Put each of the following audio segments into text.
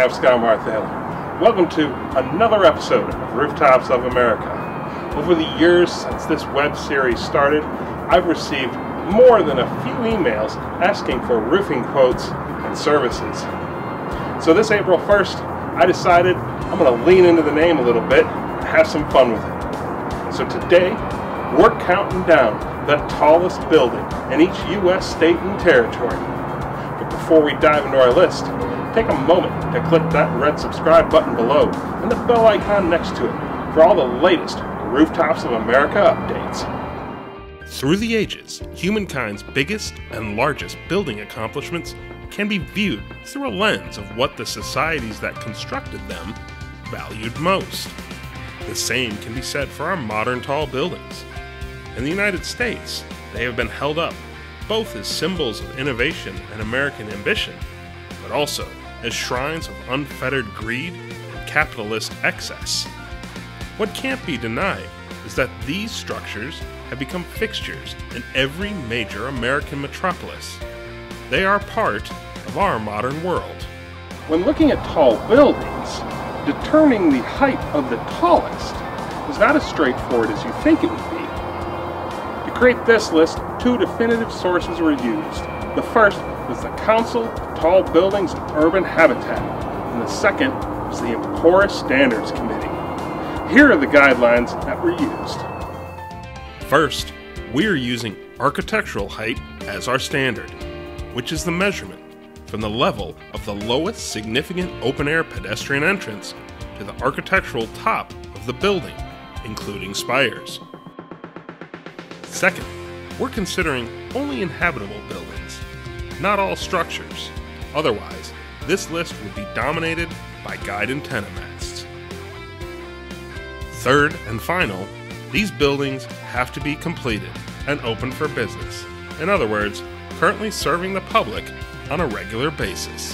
I'm Skye Marthaler. Welcome to another episode of Rooftops of America. Over the years since this web series started, I've received more than a few emails asking for roofing quotes and services. So this April 1st, I decided I'm going to lean into the name a little bit and have some fun with it. So today, we're counting down the tallest building in each U.S. state and territory. But before we dive into our list, take a moment to click that red subscribe button below and the bell icon next to it for all the latest Rooftops of America updates. Through the ages, humankind's biggest and largest building accomplishments can be viewed through a lens of what the societies that constructed them valued most. The same can be said for our modern tall buildings. In the United States, they have been held up both as symbols of innovation and American ambition, but also as shrines of unfettered greed and capitalist excess. What can't be denied is that these structures have become fixtures in every major American metropolis. They are part of our modern world. When looking at tall buildings, determining the height of the tallest is not as straightforward as you think it would be. To create this list, two definitive sources were used. The first was the Council of Tall Buildings and Urban Habitat, and the second was the Emporis Standards Committee. Here are the guidelines that were used. First, we are using architectural height as our standard, which is the measurement from the level of the lowest significant open-air pedestrian entrance to the architectural top of the building, including spires. Second, we're considering only inhabitable buildings, not all structures. Otherwise, this list would be dominated by guide antenna masts. Third and final, these buildings have to be completed and open for business. In other words, currently serving the public on a regular basis.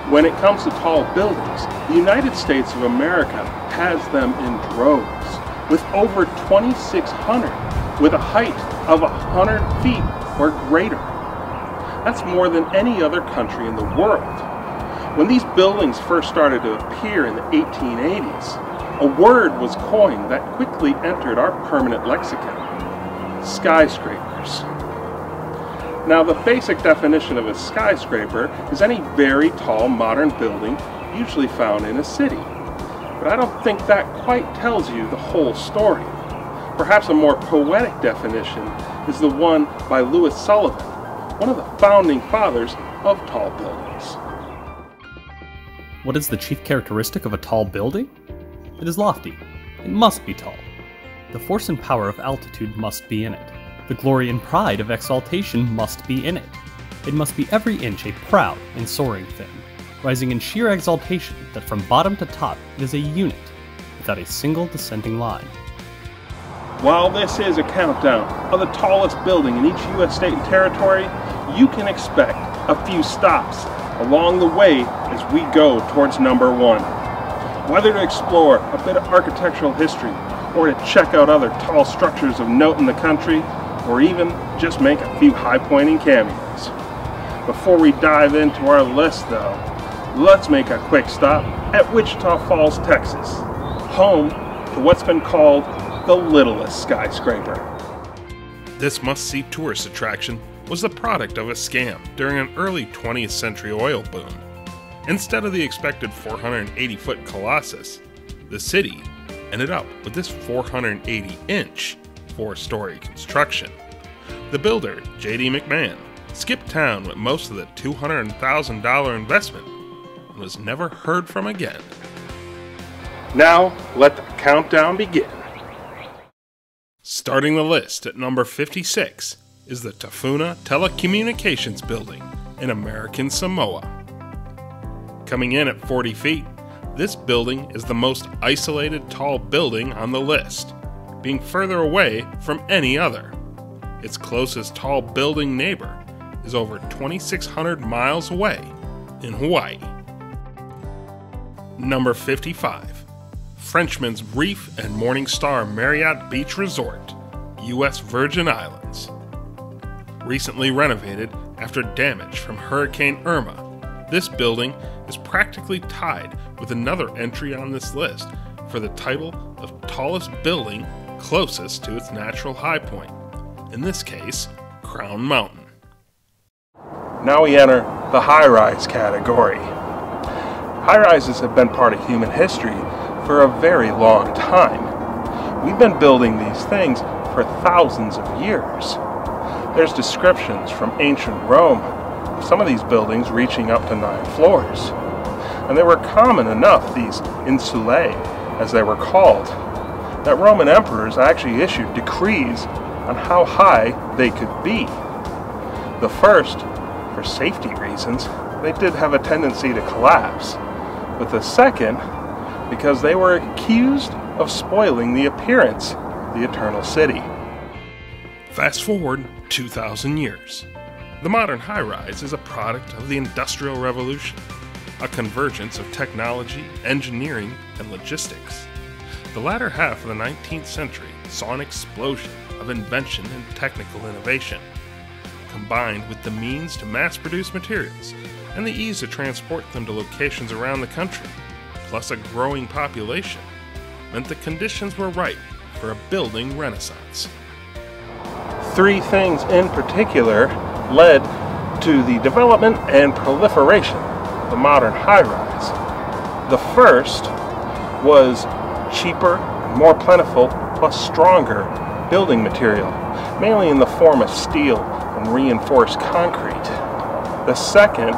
When it comes to tall buildings, the United States of America has them in droves, with over 2,600, with a height of 100 feet or greater. That's more than any other country in the world. When these buildings first started to appear in the 1880s, a word was coined that quickly entered our permanent lexicon: skyscrapers. Now, the basic definition of a skyscraper is any very tall modern building usually found in a city. But I don't think that quite tells you the whole story. Perhaps a more poetic definition is the one by Louis Sullivan, one of the founding fathers of tall buildings. What is the chief characteristic of a tall building? It is lofty. It must be tall. The force and power of altitude must be in it. The glory and pride of exaltation must be in it. It must be every inch a proud and soaring thing, rising in sheer exaltation that from bottom to top it is a unit, without a single descending line. While this is a countdown of the tallest building in each U.S. state and territory, you can expect a few stops along the way as we go towards number one. Whether to explore a bit of architectural history, or to check out other tall structures of note in the country, or even just make a few high-pointing cameos. Before we dive into our list though, let's make a quick stop at Wichita Falls, Texas, home to what's been called the littlest skyscraper. This must-see tourist attraction was the product of a scam during an early 20th century oil boom. Instead of the expected 480-foot colossus, the city ended up with this 480-inch, four-story construction. The builder, J.D. McMahon, skipped town with most of the $200,000 investment and was never heard from again. Now, let the countdown begin. Starting the list at number 56 is the Tafuna Telecommunications Building in American Samoa. Coming in at 40 feet, this building is the most isolated tall building on the list, being further away from any other. Its closest tall building neighbor is over 2,600 miles away in Hawaii. Number 55. Frenchman's Reef and Morningstar Marriott Beach Resort, U.S. Virgin Islands. Recently renovated after damage from Hurricane Irma, this building is practically tied with another entry on this list for the title of tallest building closest to its natural high point, in this case, Crown Mountain. Now we enter the high-rise category. High-rises have been part of human history for a very long time. We've been building these things for thousands of years. There's descriptions from ancient Rome of some of these buildings reaching up to 9 floors. And they were common enough, these insulae, as they were called, that Roman emperors actually issued decrees on how high they could be. The first, for safety reasons, they did have a tendency to collapse, but the second, because they were accused of spoiling the appearance of the Eternal City. Fast forward 2,000 years. The modern high-rise is a product of the Industrial Revolution, a convergence of technology, engineering, and logistics. The latter half of the 19th century saw an explosion of invention and technical innovation. Combined with the means to mass-produce materials and the ease to transport them to locations around the country, plus a growing population, meant the conditions were ripe for a building renaissance. 3 things in particular led to the development and proliferation of the modern high-rise. The first was cheaper, more plentiful, plus stronger building material, mainly in the form of steel and reinforced concrete. The second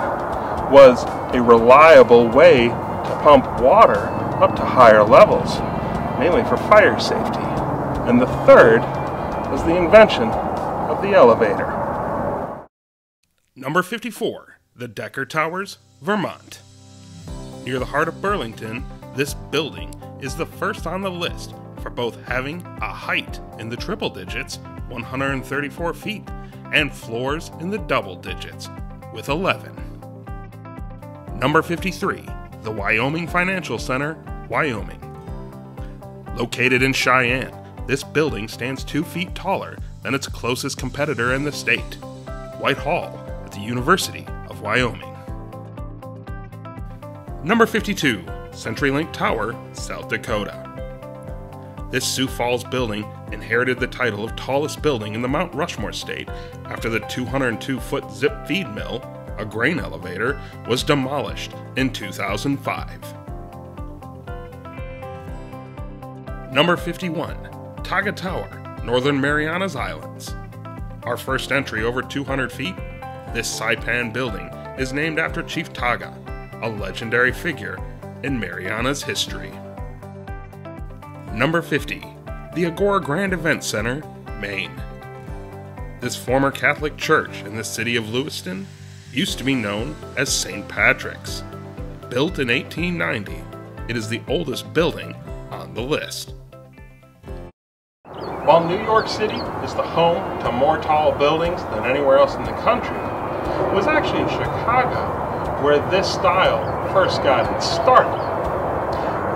was a reliable way to pump water up to higher levels, mainly for fire safety. And the third was the invention of the elevator. Number 54, the Decker Towers, Vermont. Near the heart of Burlington, this building is the first on the list for both having a height in the triple digits, 134 feet, and floors in the double digits, with 11. Number 53, the Wyoming Financial Center, Wyoming. Located in Cheyenne, this building stands 2 feet taller than its closest competitor in the state, White Hall at the University of Wyoming. Number 52, CenturyLink Tower, South Dakota. This Sioux Falls building inherited the title of tallest building in the Mount Rushmore state after the 202-foot zip feed mill, a grain elevator, was demolished in 2005. Number 51, Taga Tower, Northern Marianas Islands. Our first entry over 200 feet, this Saipan building is named after Chief Taga, a legendary figure in Marianas history. Number 50, the Agora Grand Event Center, Maine. This former Catholic church in the city of Lewiston used to be known as St. Patrick's. Built in 1890, it is the oldest building on the list. While New York City is the home to more tall buildings than anywhere else in the country, it was actually in Chicago where this style first got its start.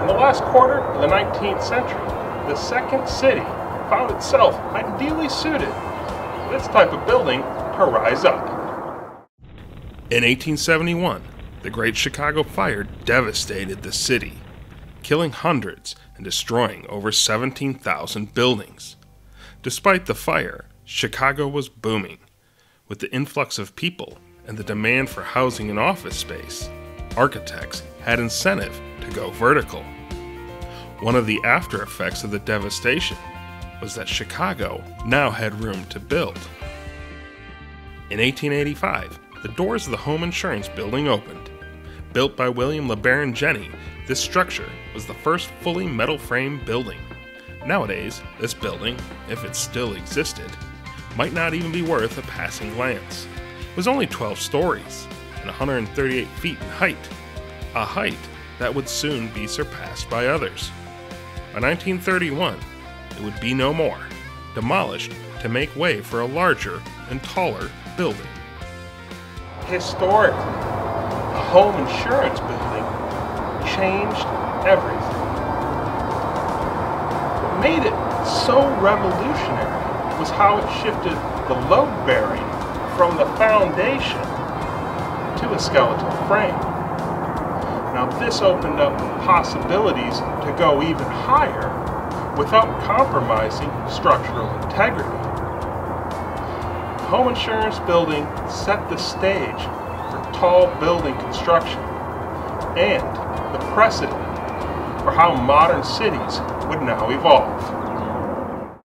In the last quarter of the 19th century, the second city found itself ideally suited for this type of building to rise up. In 1871, the Great Chicago Fire devastated the city, killing hundreds and destroying over 17,000 buildings. Despite the fire, Chicago was booming. With the influx of people and the demand for housing and office space, architects had incentive to go vertical. One of the after effects of the devastation was that Chicago now had room to build. In 1885, the doors of the Home Insurance Building opened. Built by William LeBaron Jenney, this structure was the first fully metal frame building. Nowadays, this building, if it still existed, might not even be worth a passing glance. It was only 12 stories and 138 feet in height, a height that would soon be surpassed by others. By 1931, it would be no more, demolished to make way for a larger and taller building. Historically, a home insurance building changed everything. What made it so revolutionary was how it shifted the load bearing from the foundation to a skeletal frame. Now this opened up possibilities to go even higher without compromising structural integrity. The home insurance building set the stage for tall building construction and the precedent for how modern cities would now evolve.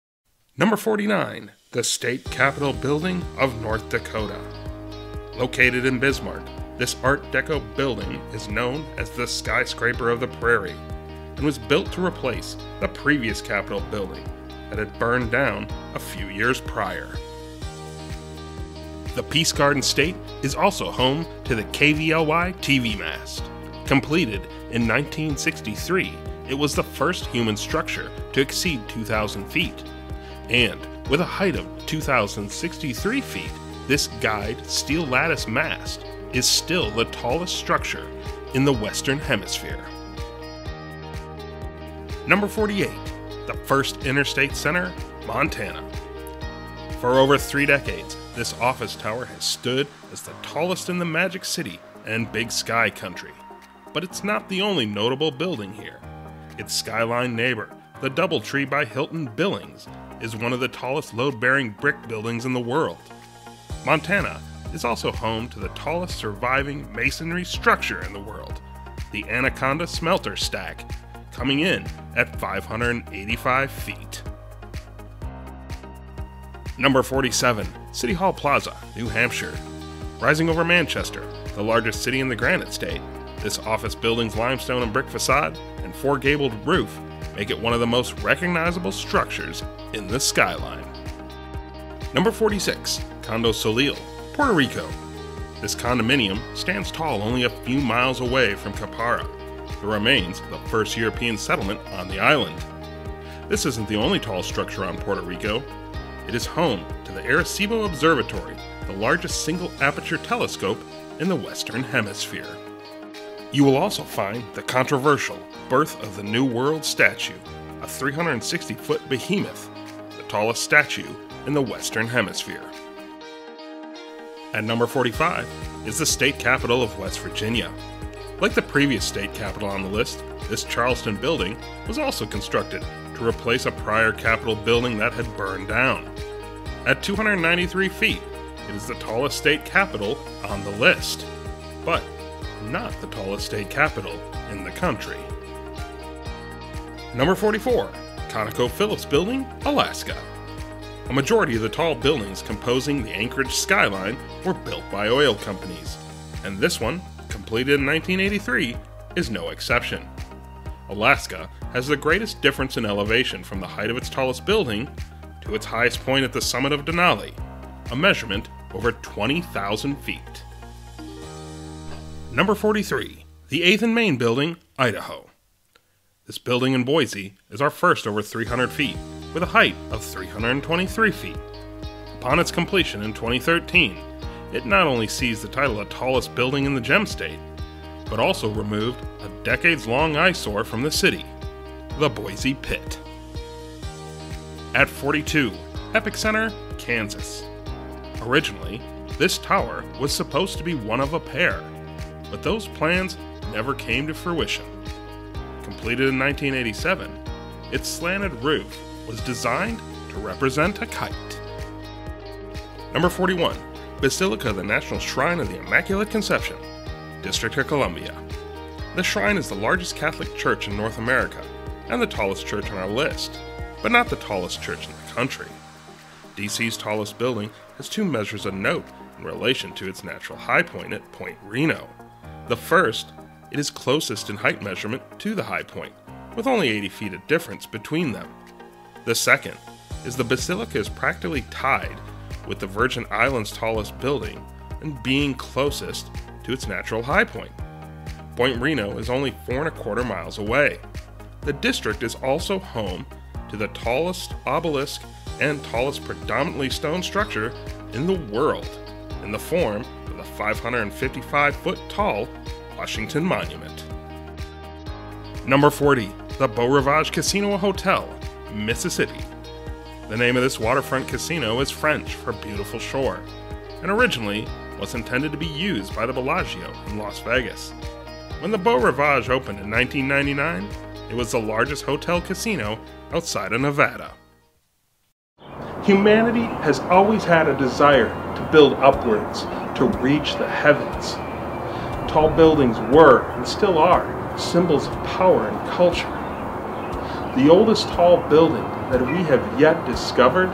Number 49, the State Capitol Building of North Dakota. Located in Bismarck, this Art Deco building is known as the skyscraper of the prairie and was built to replace the previous Capitol building that had burned down a few years prior. The Peace Garden State is also home to the KVLY TV mast. Completed in 1963, it was the first human structure to exceed 2,000 feet. And with a height of 2,063 feet, this guide steel lattice mast is still the tallest structure in the Western Hemisphere. Number 48, the First Interstate Center, Montana. For over 3 decades, this office tower has stood as the tallest in the Magic City and Big Sky country. But it's not the only notable building here. Its skyline neighbor, the Doubletree by Hilton Billings, is one of the tallest load-bearing brick buildings in the world. Montana is also home to the tallest surviving masonry structure in the world, the Anaconda Smelter Stack, coming in at 585 feet. Number 47, City Hall Plaza, New Hampshire. Rising over Manchester, the largest city in the Granite State, this office building's limestone and brick facade and 4-gabled roof make it one of the most recognizable structures in the skyline. Number 46, Condo Solil, Puerto Rico. This condominium stands tall only a few miles away from Capara, the remains of the first European settlement on the island. This isn't the only tall structure on Puerto Rico. It is home to the Arecibo Observatory, the largest single aperture telescope in the Western Hemisphere. You will also find the controversial Birth of the New World statue, a 360-foot behemoth, the tallest statue in the Western Hemisphere. At number 45 is the state capital of West Virginia. Like the previous state capital on the list, this Charleston building was also constructed to replace a prior Capitol building that had burned down. At 293 feet, it is the tallest state capitol on the list, but not the tallest state capitol in the country. Number 44, ConocoPhillips Building, Alaska. A majority of the tall buildings composing the Anchorage skyline were built by oil companies, and this one, completed in 1983, is no exception. Alaska has the greatest difference in elevation from the height of its tallest building to its highest point at the summit of Denali, a measurement over 20,000 feet. Number 43, the 8th and Main Building, Idaho. This building in Boise is our first over 300 feet, with a height of 323 feet. Upon its completion in 2013, it not only seized the title of tallest building in the Gem State, but also removed a decades-long eyesore from the city, the Boise Pit. At 42, Epic Center, Kansas. Originally, this tower was supposed to be one of a pair, but those plans never came to fruition. Completed in 1987, its slanted roof was designed to represent a kite. Number 41, Basilica, the National Shrine of the Immaculate Conception, District of Columbia. The shrine is the largest Catholic church in North America and the tallest church on our list, but not the tallest church in the country. DC's tallest building has 2 measures of note in relation to its natural high point at Point Reno. The first, it is closest in height measurement to the high point, with only 80 feet of difference between them. The second is the Basilica is practically tied with the Virgin Islands' tallest building and being closest to its natural high point. Point Reno is only 4¼ miles away. The district is also home to the tallest obelisk and tallest predominantly stone structure in the world, in the form of the 555-foot tall Washington Monument. Number 40, the Beau Rivage Casino Hotel, Mississippi. The name of this waterfront casino is French for beautiful shore, and originally was intended to be used by the Bellagio in Las Vegas. When the Beau Rivage opened in 1999, it was the largest hotel casino outside of Nevada. Humanity has always had a desire to build upwards, to reach the heavens. Tall buildings were, and still are, symbols of power and culture. The oldest tall building that we have yet discovered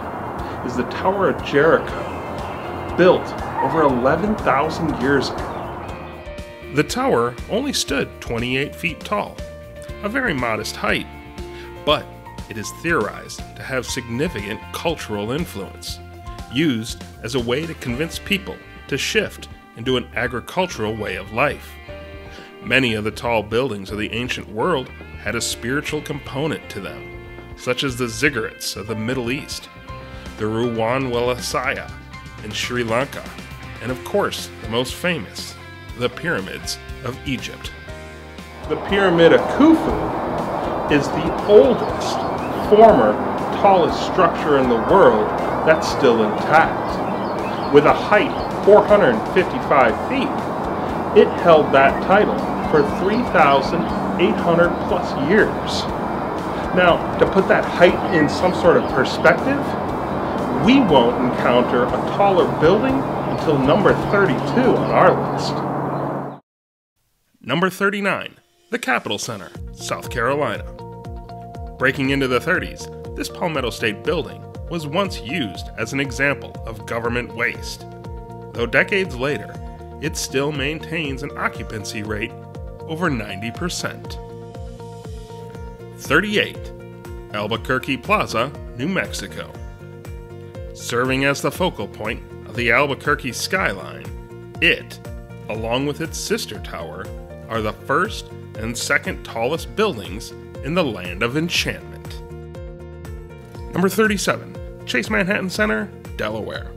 is the Tower of Jericho, built over 11,000 years ago. The tower only stood 28 feet tall, a very modest height, but it is theorized to have significant cultural influence, used as a way to convince people to shift into an agricultural way of life. Many of the tall buildings of the ancient world had a spiritual component to them, such as the ziggurats of the Middle East, the Ruwanwalasaya in Sri Lanka, and of course, the most famous, the pyramids of Egypt. The Pyramid of Khufu is the oldest, former, tallest structure in the world that's still intact. With a height of 455 feet, it held that title for 3,800 plus years. Now, to put that height in some sort of perspective, we won't encounter a taller building until number 32 on our list. Number 39, the Capitol Center, South Carolina. Breaking into the 30s, this Palmetto State building was once used as an example of government waste. Though decades later, it still maintains an occupancy rate over 90%. 38. Albuquerque Plaza, New Mexico. Serving as the focal point of the Albuquerque skyline, it, along with its sister tower, are the first and second tallest buildings in the land of enchantment. Number 37. Chase Manhattan Center, Delaware.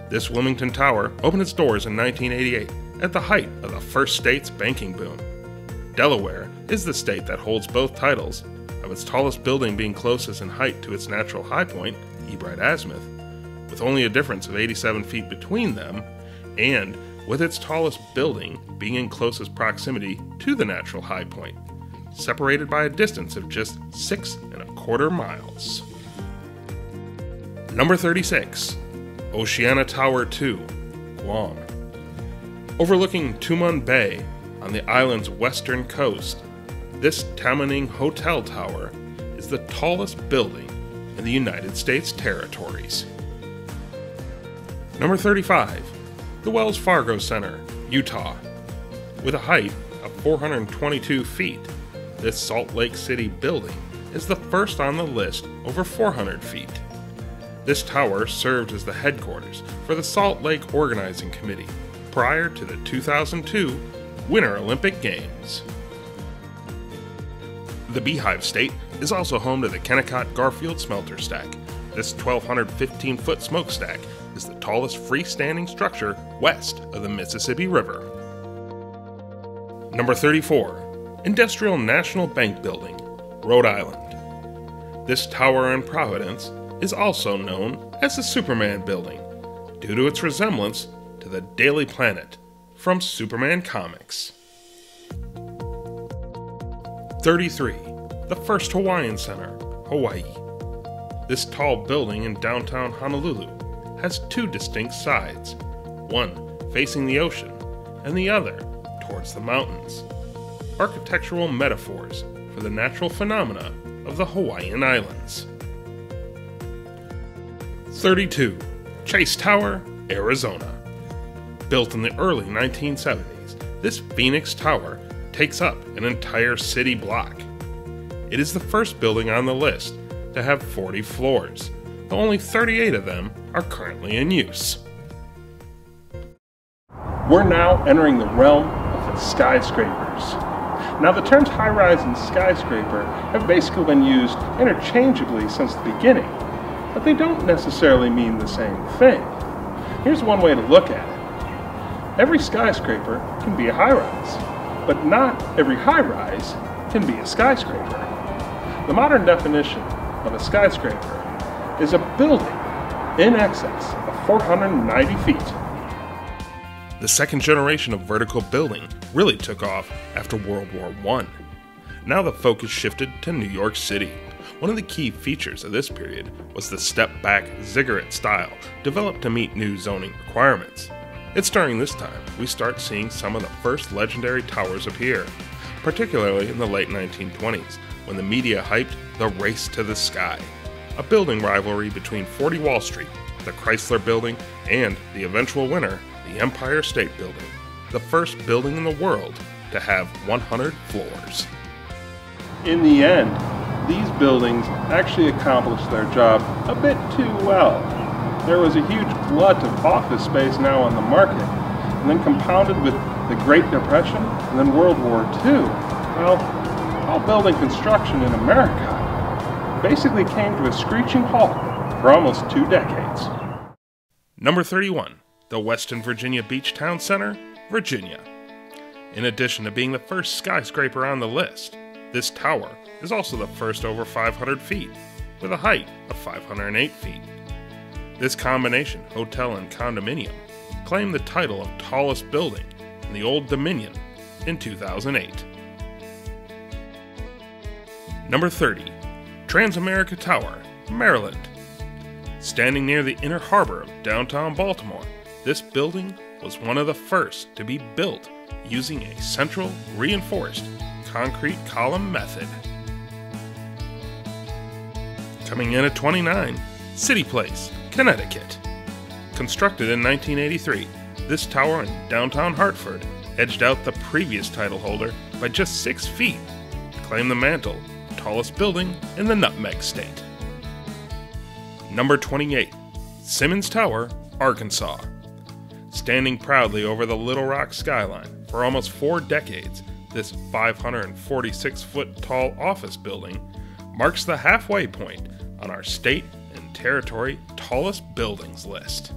This Wilmington Tower opened its doors in 1988 at the height of the first state's banking boom. Delaware is the state that holds both titles, of its tallest building being closest in height to its natural high point, Ebright Azimuth, with only a difference of 87 feet between them, and with its tallest building being in closest proximity to the natural high point, separated by a distance of just 6¼ miles. Number 36. Oceana Tower 2, Guam. Overlooking Tumon Bay on the island's western coast, this Tamaning Hotel Tower is the tallest building in the United States territories. Number 35. The Wells Fargo Center, Utah. With a height of 422 feet, this Salt Lake City building is the first on the list over 400 feet. This tower served as the headquarters for the Salt Lake Organizing Committee prior to the 2002 Winter Olympic Games. The Beehive State is also home to the Kennecott Garfield Smelter Stack. This 1,215-foot smokestack is the tallest freestanding structure west of the Mississippi River. Number 34. Industrial National Bank Building, Rhode Island. This tower in Providence is also known as the Superman Building, due to its resemblance to the Daily Planet from Superman comics. 33. The First Hawaiian Center, Hawaii. This tall building in downtown Honolulu has two distinct sides, one facing the ocean and the other towards the mountains. Architectural metaphors for the natural phenomena of the Hawaiian Islands. 32. Chase Tower, Arizona. Built in the early 1970s, this Phoenix Tower takes up an entire city block. It is the first building on the list to have 40 floors, though only 38 of them are currently in use. We're now entering the realm of the skyscrapers. Now, the terms high-rise and skyscraper have basically been used interchangeably since the beginning, but they don't necessarily mean the same thing. Here's one way to look at it. Every skyscraper can be a high-rise, but not every high-rise can be a skyscraper. The modern definition of a skyscraper is a building in excess of 490 feet. The second generation of vertical building really took off after World War I. Now the focus shifted to New York City. One of the key features of this period was the step-back ziggurat style developed to meet new zoning requirements. It's during this time we start seeing some of the first legendary towers appear, particularly in the late 1920s when the media hyped the Race to the Sky, a building rivalry between 40 Wall Street, the Chrysler Building, and the eventual winner, the Empire State Building, the first building in the world to have 100 floors. In the end, these buildings actually accomplished their job a bit too well. There was a huge glut of office space now on the market, and then compounded with the Great Depression and then World War II. Well, all building construction in America basically came to a screeching halt for almost 2 decades. Number 31, the Westin Virginia Beach Town Center, Virginia. In addition to being the first skyscraper on the list, this tower is also the first over 500 feet, with a height of 508 feet. This combination, hotel and condominium, claimed the title of tallest building in the Old Dominion in 2008. Number 30, Transamerica Tower, Maryland. Standing near the inner harbor of downtown Baltimore, this building was one of the first to be built using a central reinforced concrete column method. Coming in at 29, City Place, Connecticut. Constructed in 1983, this tower in downtown Hartford edged out the previous title holder by just 6 feet to claim the mantle of tallest building in the Nutmeg State. Number 28, Simmons Tower, Arkansas. Standing proudly over the Little Rock skyline for almost 4 decades, this 546-foot tall office building marks the halfway point on our state and territory tallest buildings list.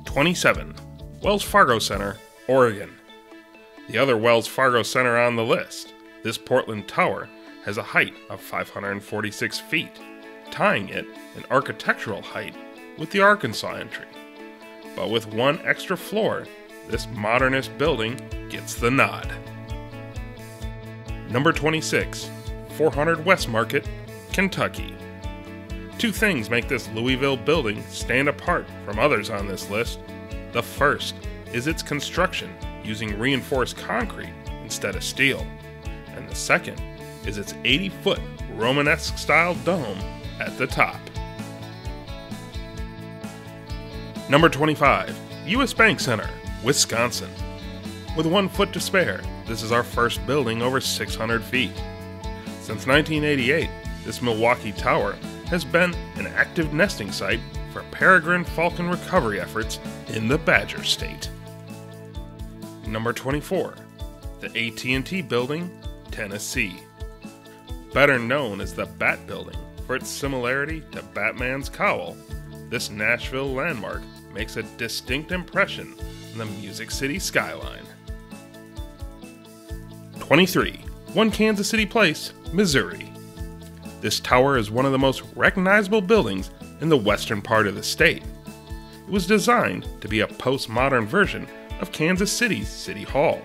27. Wells Fargo Center, Oregon. The other Wells Fargo Center on the list, this Portland tower has a height of 546 feet, tying it in architectural height with the Arkansas entry. But with 1 extra floor, this modernist building gets the nod. Number 26, 400 West Market, Kentucky. 2 things make this Louisville building stand apart from others on this list. The first is its construction using reinforced concrete instead of steel, and the second is its 80-foot Romanesque style dome at the top. Number 25, U.S. Bank Center, Wisconsin. With 1 foot to spare, this is our first building over 600 feet. Since 1988, this Milwaukee tower has been an active nesting site for peregrine falcon recovery efforts in the Badger State. Number 24, the AT&T Building, Tennessee. Better known as the Bat Building for its similarity to Batman's cowl, this Nashville landmark makes a distinct impression in the Music City skyline. 23. One Kansas City Place, Missouri. This tower is one of the most recognizable buildings in the western part of the state. It was designed to be a postmodern version of Kansas City's City Hall.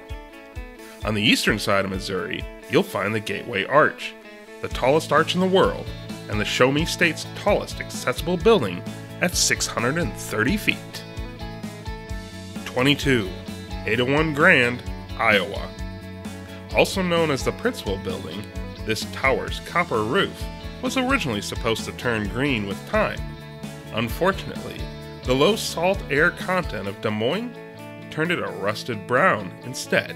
On the eastern side of Missouri, you'll find the Gateway Arch, the tallest arch in the world, and the Show Me State's tallest accessible building at 630 feet. 22. 801 Grand, Iowa. Also known as the Principal Building, this tower's copper roof was originally supposed to turn green with time. Unfortunately, the low salt air content of Des Moines turned it a rusted brown instead.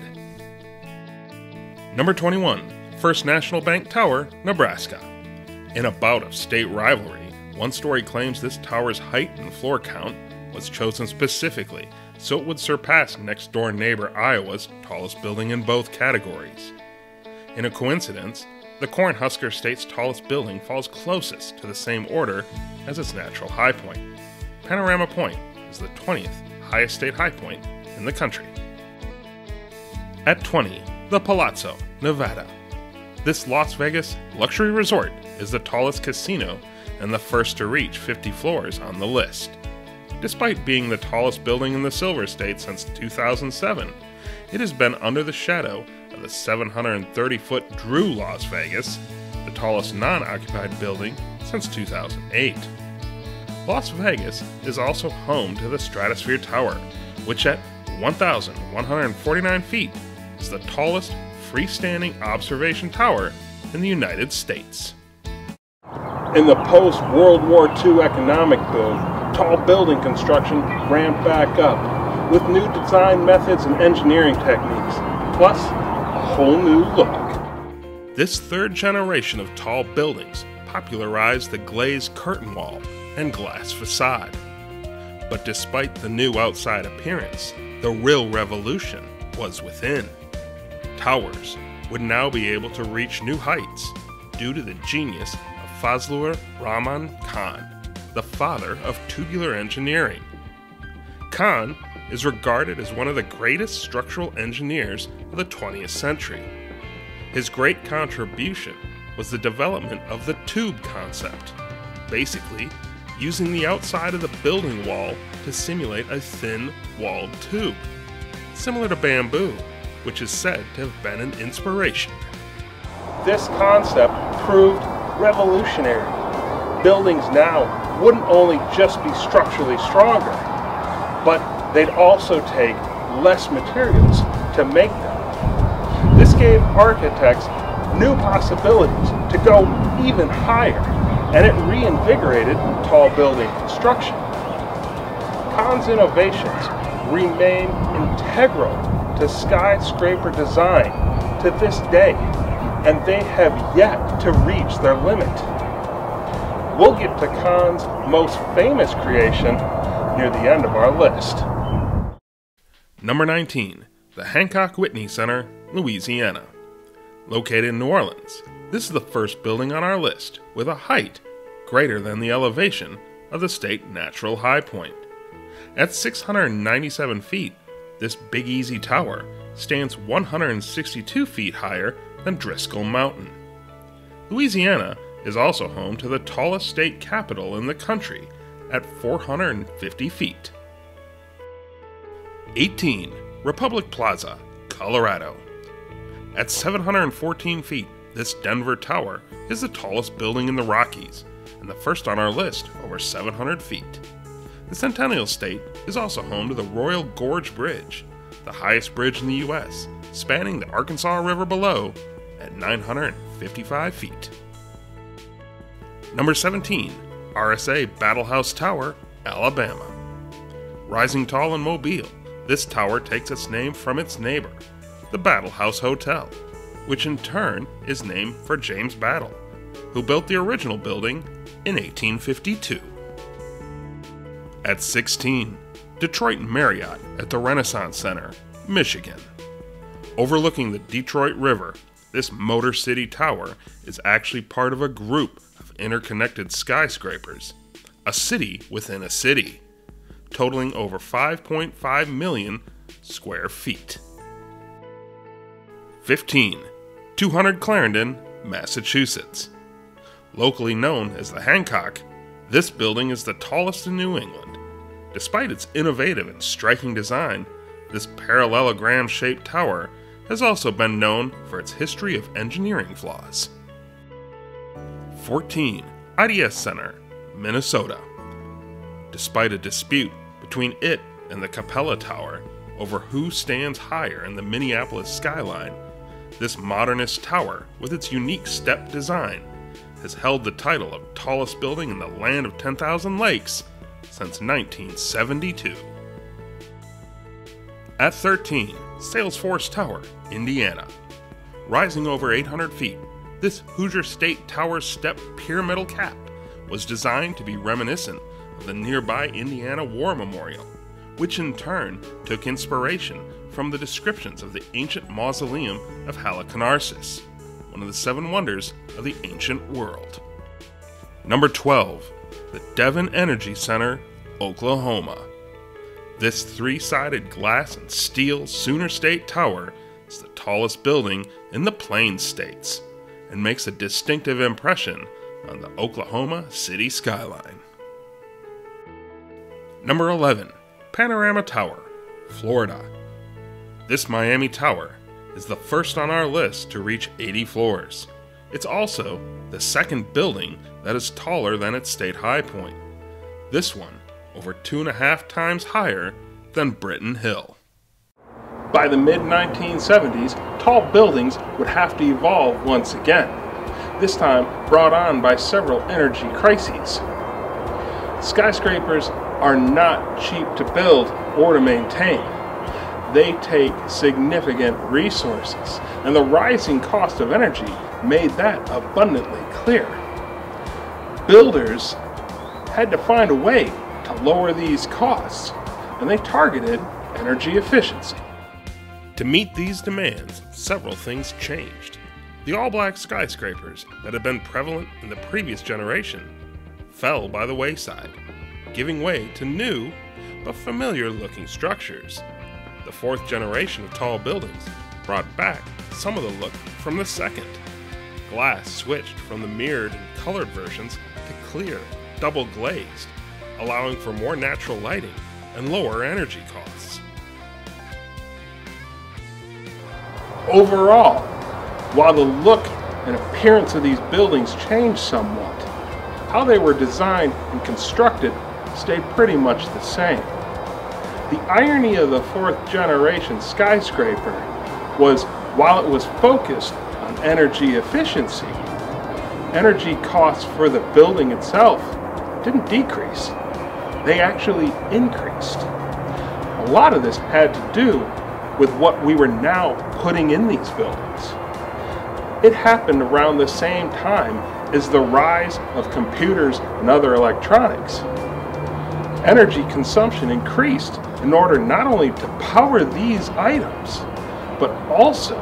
Number 21, First National Bank Tower, Nebraska. In a bout of state rivalry, one story claims this tower's height and floor count was chosen specifically so it would surpass next-door neighbor Iowa's tallest building in both categories. In a coincidence, the Cornhusker State's tallest building falls closest to the same order as its natural high point. Panorama Point is the 20th highest state high point in the country. At 20, the Palazzo, Nevada. This Las Vegas luxury resort is the tallest casino and the first to reach 50 floors on the list. Despite being the tallest building in the Silver State since 2007, it has been under the shadow of the 730-foot Drew Las Vegas, the tallest non-occupied building since 2008. Las Vegas is also home to the Stratosphere Tower, which at 1,149 feet is the tallest freestanding observation tower in the United States. In the post-World War II economic boom, tall building construction ramped back up with new design methods and engineering techniques, plus a whole new look. This third generation of tall buildings popularized the glazed curtain wall and glass facade. But despite the new outside appearance, the real revolution was within. Towers would now be able to reach new heights due to the genius of Fazlur Rahman Khan, the father of tubular engineering. Khan is regarded as one of the greatest structural engineers of the 20th century. His great contribution was the development of the tube concept, basically using the outside of the building wall to simulate a thin-walled tube, similar to bamboo, which is said to have been an inspiration. This concept proved revolutionary. Buildings now wouldn't only just be structurally stronger, but they'd also take less materials to make them. This gave architects new possibilities to go even higher, and it reinvigorated tall building construction. Khan's innovations remain integral to skyscraper design to this day, and they have yet to reach their limit. We'll get to Khan's most famous creation near the end of our list. Number 19, the Hancock Whitney Center, Louisiana. Located in New Orleans, this is the first building on our list with a height greater than the elevation of the state natural high point. At 697 feet, this Big Easy Tower stands 162 feet higher than Driscoll Mountain. Louisiana is also home to the tallest state capitol in the country at 450 feet. 18. Republic Plaza, Colorado. At 714 feet, this Denver Tower is the tallest building in the Rockies and the first on our list over 700 feet. The Centennial State is also home to the Royal Gorge Bridge, the highest bridge in the U.S., spanning the Arkansas River below at 955 feet. Number 17, RSA Battle House Tower, Alabama. Rising tall in Mobile, this tower takes its name from its neighbor, the Battle House Hotel, which in turn is named for James Battle, who built the original building in 1852. At 16, Detroit Marriott at the Renaissance Center, Michigan. Overlooking the Detroit River, this Motor City Tower is actually part of a group of interconnected skyscrapers, a city within a city, totaling over 5.5 million square feet. 15. 200 Clarendon, Massachusetts. Locally known as the Hancock, this building is the tallest in New England. Despite its innovative and striking design, this parallelogram-shaped tower has also been known for its history of engineering flaws. 14. IDS Center, Minnesota. Despite a dispute between it and the Capella Tower over who stands higher in the Minneapolis skyline, this modernist tower, with its unique step design, has held the title of tallest building in the land of 10,000 lakes since 1972. At 13, Salesforce Tower, Indiana. Rising over 800 feet, this Hoosier State Tower step pyramidal cap was designed to be reminiscent of the nearby Indiana War Memorial, which in turn took inspiration from the descriptions of the ancient mausoleum of Halicarnassus, one of the 7 wonders of the ancient world. Number 12, the Devon Energy Center, Oklahoma. This 3-sided glass and steel Sooner State Tower is the tallest building in the Plains States and makes a distinctive impression on the Oklahoma city skyline. Number 11, Panorama Tower, Florida. This Miami tower is the first on our list to reach 80 floors. It's also the second building that is taller than its state high point. This one over 2.5 times higher than Britton Hill. By the mid-1970s, tall buildings would have to evolve once again, this time brought on by several energy crises. Skyscrapers are not cheap to build or to maintain. They take significant resources, and the rising cost of energy made that abundantly clear. Builders had to find a way to lower these costs, and they targeted energy efficiency. To meet these demands, several things changed. The all-black skyscrapers that had been prevalent in the previous generation fell by the wayside, giving way to new but familiar-looking structures. The fourth generation of tall buildings brought back some of the look from the second. Glass switched from the mirrored and colored versions to clear, double-glazed, allowing for more natural lighting and lower energy costs. Overall, while the look and appearance of these buildings changed somewhat, how they were designed and constructed stayed pretty much the same. The irony of the fourth generation skyscraper was, while it was focused on energy efficiency, energy costs for the building itself didn't decrease. They actually increased. A lot of this had to do with what we were now putting in these buildings. It happened around the same time as the rise of computers and other electronics. Energy consumption increased in order not only to power these items, but also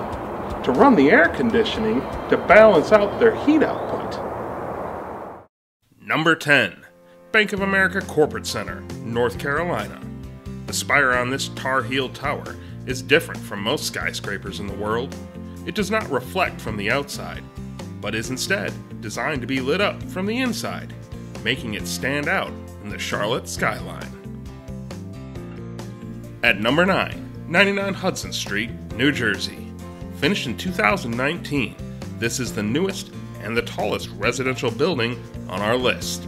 to run the air conditioning to balance out their heat output. Number 10. Bank of America Corporate Center, North Carolina. The spire on this tar-heeled tower is different from most skyscrapers in the world. It does not reflect from the outside, but is instead designed to be lit up from the inside, making it stand out in the Charlotte skyline. At number 9, 99 Hudson Street, New Jersey. Finished in 2019, this is the newest and the tallest residential building on our list.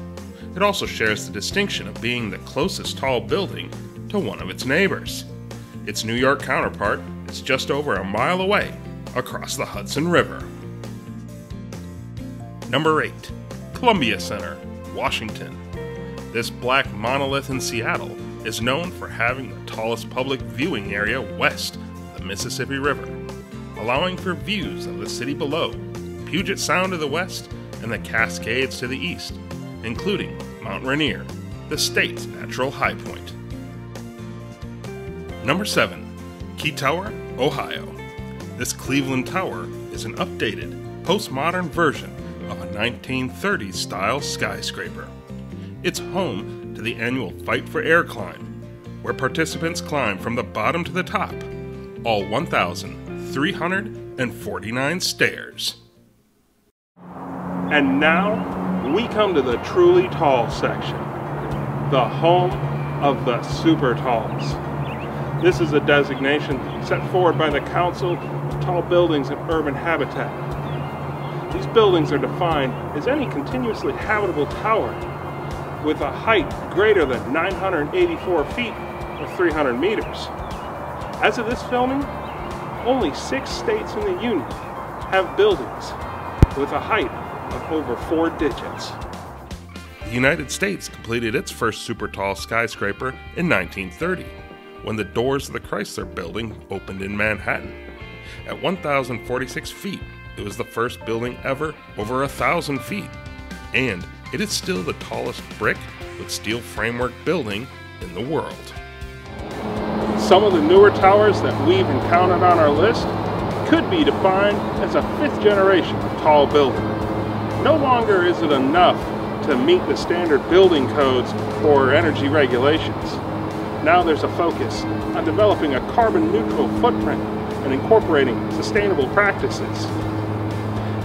It also shares the distinction of being the closest tall building to one of its neighbors. Its New York counterpart is just over a mile away across the Hudson River. Number 8, Columbia Center, Washington. This black monolith in Seattle is known for having the tallest public viewing area west of the Mississippi River, allowing for views of the city below, Puget Sound to the west, and the Cascades to the east, including Mount Rainier, the state's natural high point. Number 7, Key Tower, Ohio. This Cleveland tower is an updated, postmodern version of a 1930s style skyscraper. It's home to the annual Fight for Air climb, where participants climb from the bottom to the top, all 1,349 stairs. And now we come to the truly tall section, the home of the super talls. This is a designation set forward by the Council of Tall Buildings and Urban Habitat. These buildings are defined as any continuously habitable tower with a height greater than 984 feet or 300 meters. As of this filming, only 6 states in the Union have buildings with a height of over 4 digits. The United States completed its first super tall skyscraper in 1930, when the doors of the Chrysler Building opened in Manhattan. At 1,046 feet, it was the first building ever over 1,000 feet, and it is still the tallest brick with steel framework building in the world. Some of the newer towers that we've encountered on our list could be defined as a 5th generation of tall building. No longer is it enough to meet the standard building codes or energy regulations. Now there's a focus on developing a carbon-neutral footprint and incorporating sustainable practices.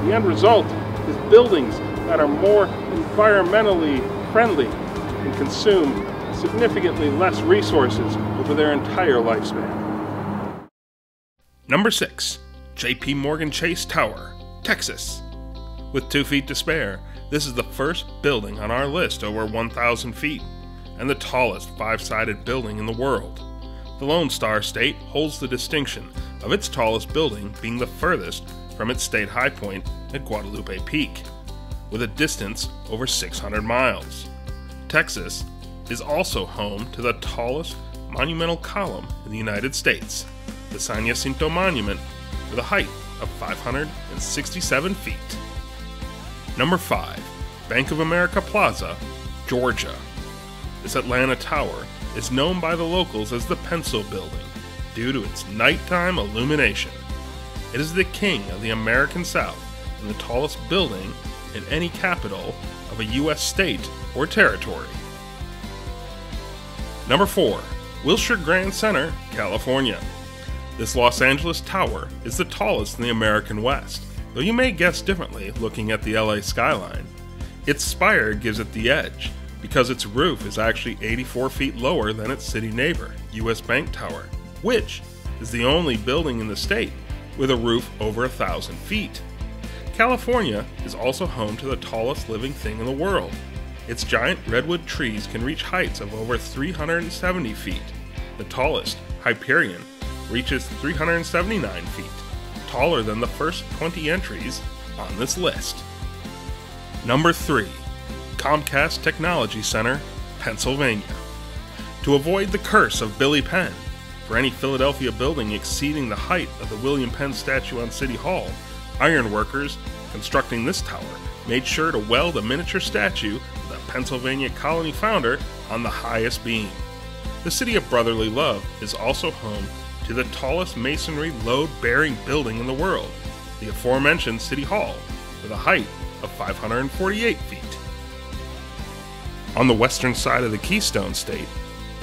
The end result is buildings that are more environmentally friendly and consume significantly less resources over their entire lifespan. Number 6. J.P. Morgan Chase Tower, Texas. With 2 feet to spare, this is the first building on our list over 1,000 feet, and the tallest 5-sided building in the world. The Lone Star State holds the distinction of its tallest building being the furthest from its state high point at Guadalupe Peak, with a distance over 600 miles. Texas is also home to the tallest monumental column in the United States, the San Jacinto Monument, with a height of 567 feet. Number 5. Bank of America Plaza, Georgia. This Atlanta tower is known by the locals as the Pencil Building due to its nighttime illumination. It is the king of the American South and the tallest building in any capital of a U.S. state or territory. Number 4. Wilshire Grand Center, California. This Los Angeles tower is the tallest in the American West, though you may guess differently looking at the LA skyline. Its spire gives it the edge, because its roof is actually 84 feet lower than its city neighbor, US Bank Tower, which is the only building in the state with a roof over 1,000 feet. California is also home to the tallest living thing in the world. Its giant redwood trees can reach heights of over 370 feet. The tallest, Hyperion, reaches 379 feet, taller than the first 20 entries on this list. Number 3. Comcast Technology Center, Pennsylvania. To avoid the curse of Billy Penn, for any Philadelphia building exceeding the height of the William Penn statue on City Hall, ironworkers constructing this tower made sure to weld a miniature statue of the Pennsylvania colony founder on the highest beam. The city of brotherly love is also home to the tallest masonry load-bearing building in the world, the aforementioned City Hall, with a height of 548 feet. On the western side of the Keystone State,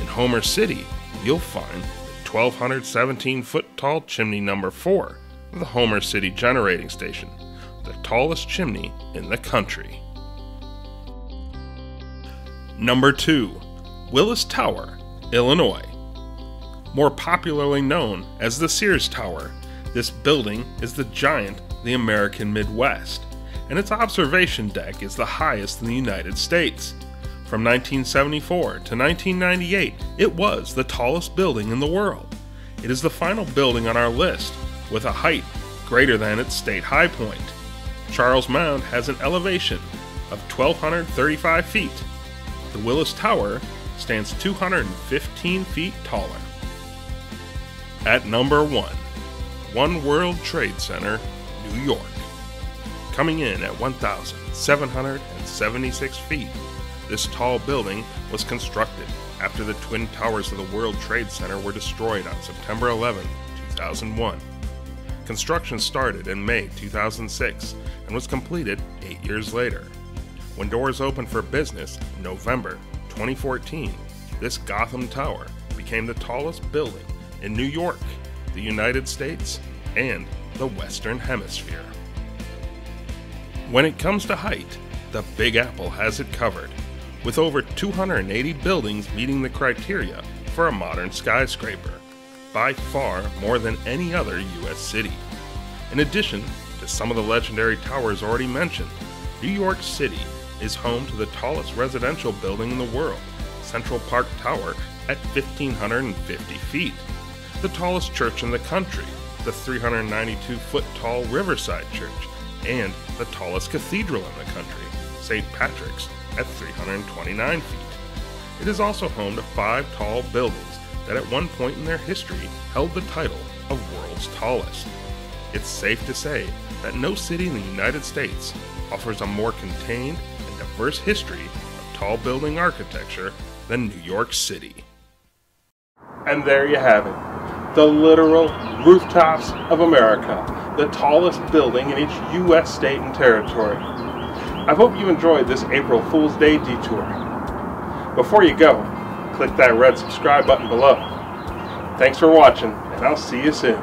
in Homer City, you'll find the 1,217-foot-tall chimney number 4 of the Homer City Generating Station, the tallest chimney in the country. Number 2. Willis Tower, Illinois. More popularly known as the Sears Tower, this building is the giant of the American Midwest, and its observation deck is the highest in the United States. From 1974 to 1998, it was the tallest building in the world. It is the final building on our list, with a height greater than its state high point. Charles Mound has an elevation of 1,235 feet. The Willis Tower stands 215 feet taller. At number 1, One World Trade Center, New York. Coming in at 1,776 feet, this tall building was constructed after the twin towers of the World Trade Center were destroyed on September 11, 2001. Construction started in May 2006 and was completed 8 years later. When doors opened for business in November 2014, this Gotham Tower became the tallest building in New York, the United States, and the Western Hemisphere. When it comes to height, the Big Apple has it covered, with over 280 buildings meeting the criteria for a modern skyscraper, by far more than any other U.S. city. In addition to some of the legendary towers already mentioned, New York City is home to the tallest residential building in the world, Central Park Tower, at 1,550 feet. The tallest church in the country, the 392-foot-tall Riverside Church, and the tallest cathedral in the country, St. Patrick's, at 329 feet. It is also home to 5 tall buildings that at one point in their history held the title of world's tallest. It's safe to say that no city in the United States offers a more contained and diverse history of tall building architecture than New York City. And there you have it. The literal rooftops of America, the tallest building in each U.S. state and territory. I hope you enjoyed this April Fool's Day detour. Before you go, click that red subscribe button below. Thanks for watching, and I'll see you soon.